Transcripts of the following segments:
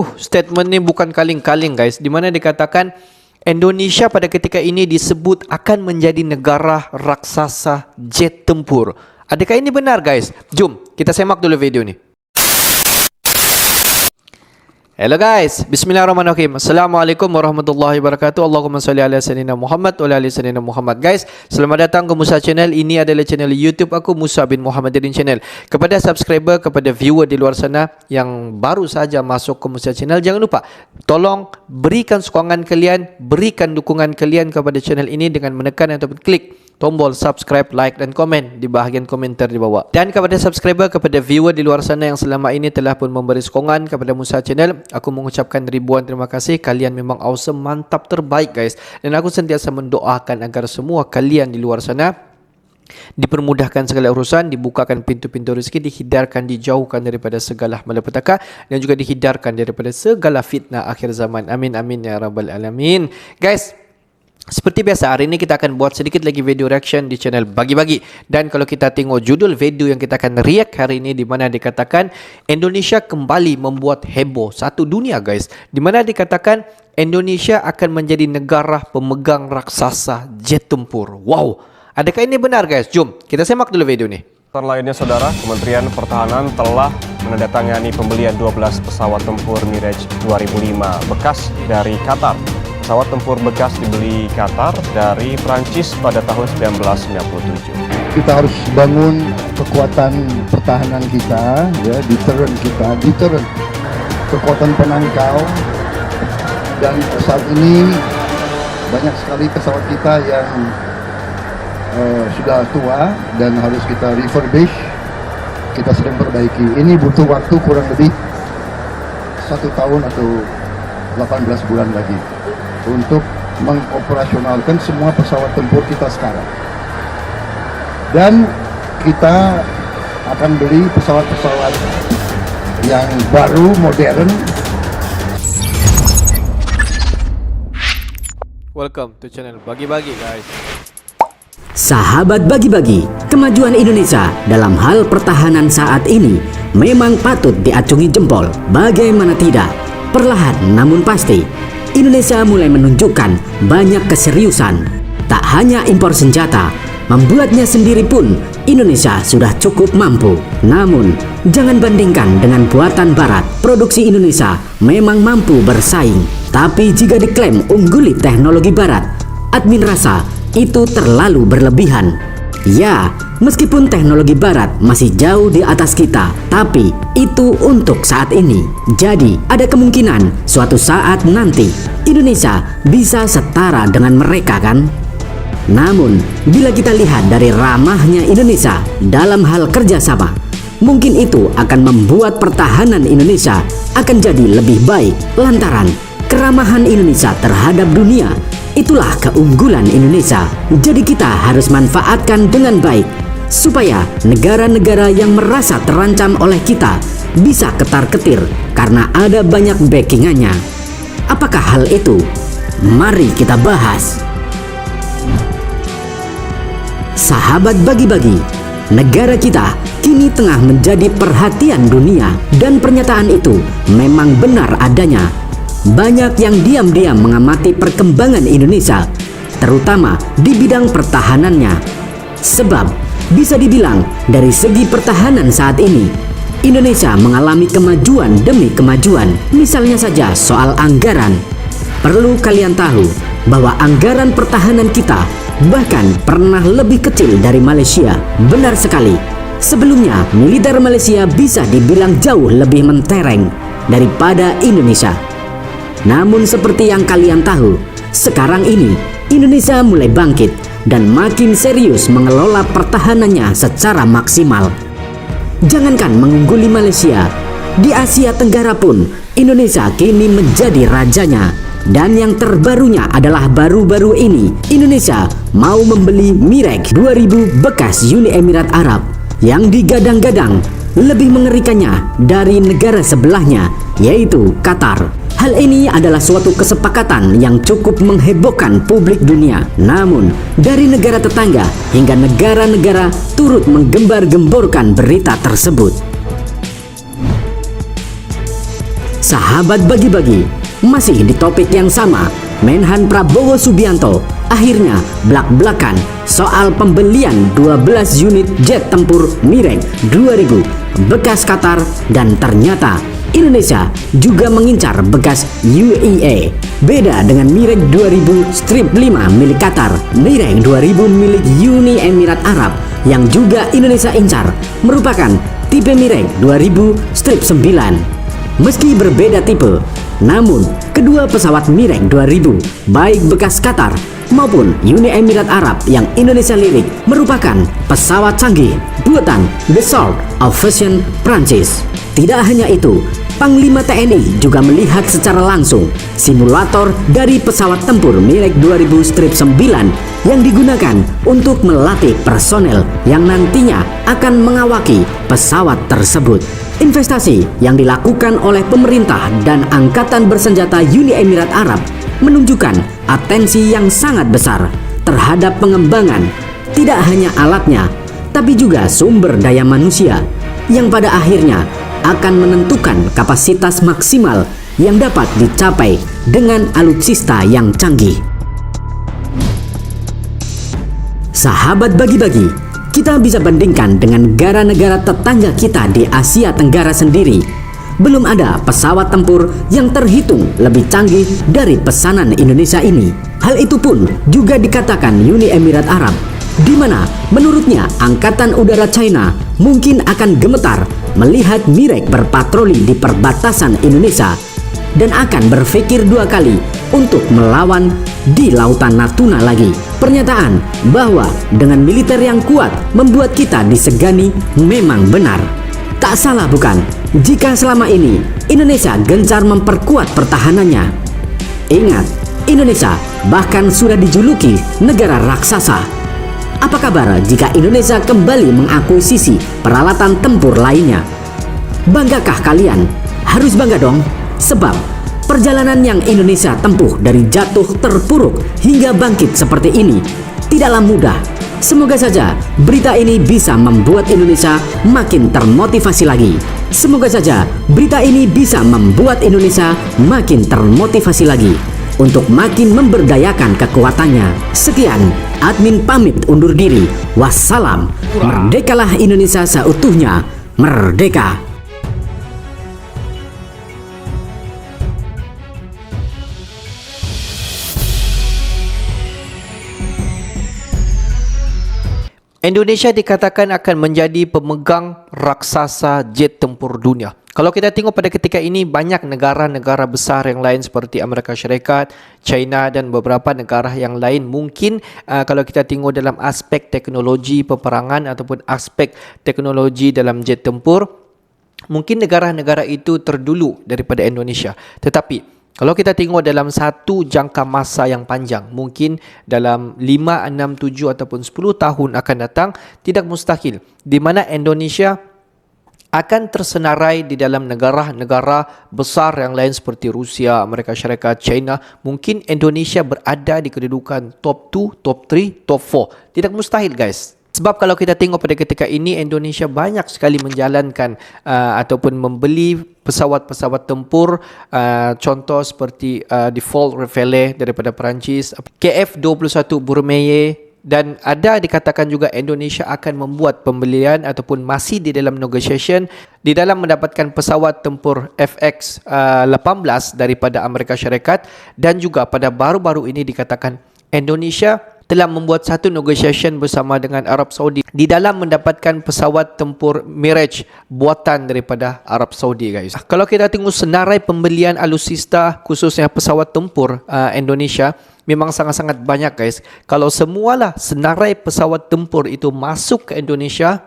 Statement ni bukan kaling-kaling guys, di mana dikatakan Indonesia pada ketika ini disebut akan menjadi negara raksasa jet tempur. Adakah ini benar guys? Jom kita semak dulu video ni. Hello guys, bismillahirrahmanirrahim. Assalamualaikum warahmatullahi wabarakatuh. Allahumma salli ala sayyidina Muhammad wa ala ali sayyidina Muhammad. Guys, selamat datang ke Musa Channel. Ini adalah channel YouTube aku, Musa bin Muhammadin Channel. Kepada subscriber, kepada viewer di luar sana yang baru saja masuk ke Musa Channel, jangan lupa tolong berikan sokongan kalian, berikan dukungan kalian kepada channel ini dengan menekan ataupun klik tombol subscribe, like dan komen di bahagian komentar di bawah. Dan kepada subscriber, kepada viewer di luar sana yang selama ini telah pun memberi sokongan kepada Musa Channel, aku mengucapkan ribuan terima kasih. Kalian memang awesome, mantap, terbaik guys. Dan aku sentiasa mendoakan agar semua kalian di luar sana dipermudahkan segala urusan, dibukakan pintu-pintu rezeki, dihindarkan, dijauhkan daripada segala malapetaka, dan juga dihindarkan daripada segala fitnah akhir zaman. Amin amin ya rabbal alamin. Guys, seperti biasa, hari ini kita akan buat sedikit lagi video reaction di channel Bagi-Bagi. Dan kalau kita tengok judul video yang kita akan react hari ini, di mana dikatakan Indonesia kembali membuat heboh satu dunia guys. Di mana dikatakan Indonesia akan menjadi negara pemegang raksasa jet tempur. Wow, adakah ini benar guys? Jom kita semak dulu video ini. Lainnya saudara, Kementerian Pertahanan telah menandatangani pembelian 12 pesawat tempur Mirage 2005 bekas dari Qatar. Pesawat tempur bekas dibeli Qatar dari Prancis pada tahun 1997. Kita harus bangun kekuatan pertahanan kita, ya, deterrent kita, kekuatan penangkal. Dan saat ini banyak sekali pesawat kita yang sudah tua dan harus kita refurbish. Kita sedang perbaiki. Ini butuh waktu kurang lebih 1 tahun atau 18 bulan lagi untuk mengoperasionalkan semua pesawat tempur kita sekarang. Dan kita akan beli pesawat-pesawat yang baru, modern. Welcome to channel Bagi-Bagi guys. Sahabat Bagi-Bagi, kemajuan Indonesia dalam hal pertahanan saat ini memang patut diacungi jempol. Bagaimana tidak? Perlahan namun pasti, Indonesia mulai menunjukkan banyak keseriusan. Tak hanya impor senjata, membuatnya sendiri pun Indonesia sudah cukup mampu. Namun, jangan bandingkan dengan buatan barat. Produksi Indonesia memang mampu bersaing. Tapi jika diklaim ungguli teknologi barat, admin rasa itu terlalu berlebihan. Ya, meskipun teknologi barat masih jauh di atas kita, tapi itu untuk saat ini. Jadi, ada kemungkinan suatu saat nanti Indonesia bisa setara dengan mereka kan? Namun, bila kita lihat dari ramahnya Indonesia dalam hal kerjasama, mungkin itu akan membuat pertahanan Indonesia akan jadi lebih baik lantaran keramahan Indonesia terhadap dunia. Itulah keunggulan Indonesia. Jadi kita harus manfaatkan dengan baik supaya negara-negara yang merasa terancam oleh kita bisa ketar-ketir karena ada banyak backingannya. Apakah hal itu? Mari kita bahas. Sahabat Bagi-Bagi, negara kita kini tengah menjadi perhatian dunia dan pernyataan itu memang benar adanya. Banyak yang diam-diam mengamati perkembangan Indonesia, terutama di bidang pertahanannya. Sebab, bisa dibilang dari segi pertahanan saat ini, Indonesia mengalami kemajuan demi kemajuan. Misalnya saja soal anggaran. Perlu kalian tahu bahwa anggaran pertahanan kita bahkan pernah lebih kecil dari Malaysia. Benar sekali. Sebelumnya, militer Malaysia bisa dibilang jauh lebih mentereng daripada Indonesia. Namun seperti yang kalian tahu, sekarang ini Indonesia mulai bangkit dan makin serius mengelola pertahanannya secara maksimal. Jangankan mengungguli Malaysia, di Asia Tenggara pun Indonesia kini menjadi rajanya. Dan yang terbarunya adalah baru-baru ini Indonesia mau membeli Mirage 2000 bekas Uni Emirat Arab yang digadang-gadang lebih mengerikannya dari negara sebelahnya, yaitu Qatar. Hal ini adalah suatu kesepakatan yang cukup menghebohkan publik dunia. Namun, dari negara tetangga hingga negara-negara turut menggembar-gemborkan berita tersebut. Sahabat bagi-bagi, masih di topik yang sama, Menhan Prabowo Subianto akhirnya blak-blakan soal pembelian 12 unit jet tempur Mirage 2000 bekas Qatar, dan ternyata Indonesia juga mengincar bekas UEA. Beda dengan Mirage 2000 Strip 5 milik Qatar, Mirage 2000 milik Uni Emirat Arab yang juga Indonesia incar merupakan tipe Mirage 2000 Strip 9. Meski berbeda tipe, namun kedua pesawat Mirage 2000 baik bekas Qatar maupun Uni Emirat Arab yang Indonesia lirik merupakan pesawat canggih buatan Dassault Aviation Prancis. Tidak hanya itu, Panglima TNI juga melihat secara langsung simulator dari pesawat tempur Mirage 2000 Strip 9 yang digunakan untuk melatih personel yang nantinya akan mengawaki pesawat tersebut. Investasi yang dilakukan oleh pemerintah dan Angkatan Bersenjata Uni Emirat Arab menunjukkan atensi yang sangat besar terhadap pengembangan tidak hanya alatnya, tapi juga sumber daya manusia yang pada akhirnya akan menentukan kapasitas maksimal yang dapat dicapai dengan alutsista yang canggih. Sahabat bagi-bagi, kita bisa bandingkan dengan negara-negara tetangga kita di Asia Tenggara sendiri. Belum ada pesawat tempur yang terhitung lebih canggih dari pesanan Indonesia ini. Hal itu pun juga dikatakan Uni Emirat Arab, di mana menurutnya Angkatan Udara China mungkin akan gemetar melihat Mirage berpatroli di perbatasan Indonesia dan akan berpikir dua kali untuk melawan di Lautan Natuna lagi. Pernyataan bahwa dengan militer yang kuat membuat kita disegani memang benar. Tak salah bukan jika selama ini Indonesia gencar memperkuat pertahanannya. Ingat, Indonesia bahkan sudah dijuluki negara raksasa. Apa kabar jika Indonesia kembali mengakuisisi peralatan tempur lainnya? Banggakah kalian? Harus bangga dong, sebab perjalanan yang Indonesia tempuh dari jatuh terpuruk hingga bangkit seperti ini tidaklah mudah. Semoga saja berita ini bisa membuat Indonesia makin termotivasi lagi. Semoga saja berita ini bisa membuat Indonesia makin termotivasi lagi untuk makin memberdayakan kekuatannya. Sekian, admin pamit undur diri. Wassalam. Merdekalah Indonesia seutuhnya. Merdeka. Indonesia dikatakan akan menjadi pemegang raksasa jet tempur dunia. Kalau kita tengok pada ketika ini, banyak negara-negara besar yang lain seperti Amerika Syarikat, China dan beberapa negara yang lain mungkin kalau kita tengok dalam aspek teknologi peperangan ataupun aspek teknologi dalam jet tempur, mungkin negara-negara itu terdulu daripada Indonesia. Tetapi kalau kita tengok dalam satu jangka masa yang panjang, mungkin dalam 5, 6, 7 ataupun 10 tahun akan datang, tidak mustahil di mana Indonesia akan tersenarai di dalam negara-negara besar yang lain seperti Rusia, Amerika Syarikat, China. Mungkin Indonesia berada di kedudukan top 2, top 3, top 4. Tidak mustahil guys. Sebab kalau kita tengok pada ketika ini, Indonesia banyak sekali menjalankan ataupun membeli pesawat-pesawat tempur, contoh seperti Default Rafale daripada Perancis, KF-21 Bourmeyer, dan ada dikatakan juga Indonesia akan membuat pembelian ataupun masih di dalam negotiation di dalam mendapatkan pesawat tempur FX-18 daripada Amerika Syarikat, dan juga pada baru-baru ini dikatakan Indonesia telah membuat satu negotiation bersama dengan Arab Saudi di dalam mendapatkan pesawat tempur Mirage buatan daripada Arab Saudi guys. Kalau kita tengok senarai pembelian alutsista khususnya pesawat tempur Indonesia memang sangat-sangat banyak guys. Kalau semualah senarai pesawat tempur itu masuk ke Indonesia,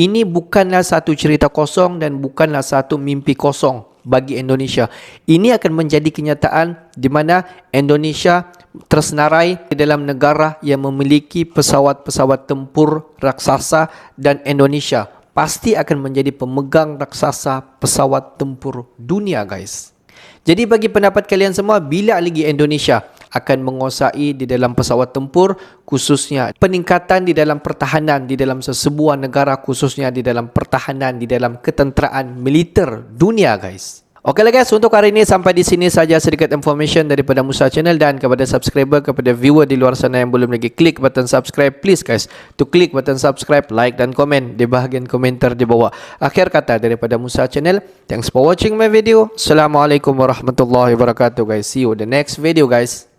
ini bukanlah satu cerita kosong dan bukanlah satu mimpi kosong bagi Indonesia. Ini akan menjadi kenyataan di mana Indonesia tersenarai di dalam negara yang memiliki pesawat-pesawat tempur raksasa, dan Indonesia pasti akan menjadi pemegang raksasa pesawat tempur dunia guys. Jadi bagi pendapat kalian semua, bila lagi Indonesia akan menguasai di dalam pesawat tempur, khususnya peningkatan di dalam pertahanan di dalam sesebuah negara, khususnya di dalam pertahanan di dalam ketenteraan militer dunia guys. Oke lah guys, untuk hari ini sampai di sini saja sedikit information daripada Musa Channel, dan kepada subscriber, kepada viewer di luar sana yang belum lagi klik button subscribe, please guys to klik button subscribe, like dan komen di bahagian komentar di bawah. Akhir kata daripada Musa Channel, thanks for watching my video. Assalamualaikum warahmatullahi wabarakatuh guys. See you in the next video guys.